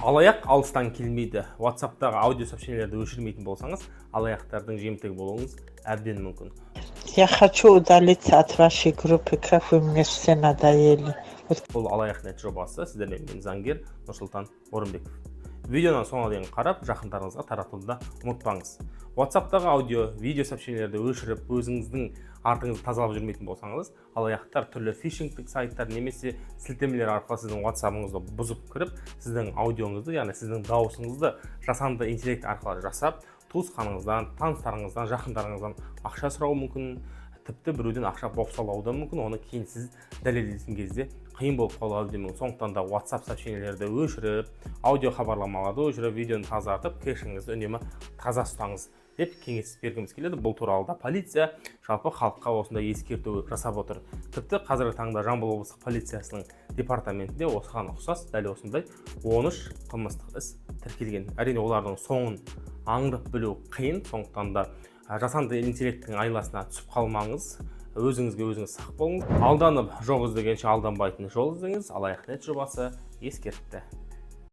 Алаяқ алыстан келмейді. WhatsApp-тағы аудио сообщениелерді өшірмейтін болсаңыз, алаяқтардың жемтігі болуыңыз әбден мүмкін. Я хочу удалиться от вашей группы, как вы мне все надоели. Бұл алаяқ.нет жобасы, сіздермен мен заңгер Нұрсұлтан Орынбеков. Видеоны соңына дейін қарап, жақындарыңызға таратуды ұмытпаңыз. WhatsApp-тағы аудио, видео сообщениелерді өшіріп, өзіңіздің артыңызды тазалап жүрмейтін болсаңыз, алаяқтар түрлі фишингтік сайттар немесе сілтемелер арқылы сіздің WhatsApp-ыңызды бұзып кіріп, сіздің аудионызды, яғни сіздің дауысыңызды жасанды интеллект арқылы жасап, туысқаныңыздан, таныстарыңыздан, жақындарыңыздан ақша сұрауы мүмкін, тіпті біреуден ақша бопсалауы да мүмкін. Оны кейін сіз дәлелдейтін кезде қиын болып қалуы әбден мүмкін. Сондықтан да WhatsApp сообщениелерді өшіріп, аудио хабарламаларды өшіріп, видеоны тазартып, кэшіңізді үнемі таза ұстаңыз деп кеңес бергіміз келеді. Бұл туралы да полиция жалпы халыққа осындай ескерту жасап отыр. Тіпті қазіргі таңда Жамбыл облыстық полициясының департаментінде осыған ұқсас дәл осындай 13 қылмыстық іс тіркелген. Әрине олардың соңын аңдып білу қиын, сондықтан да жасанды интеллекттің айласына түсіп қалмаңыз, өзіңізге өзіңіз сақ болыңыз. Алданып жоқ іздегенше алданбайтын жол іздеңіз. Алаяқ.нет жобасы ескертті.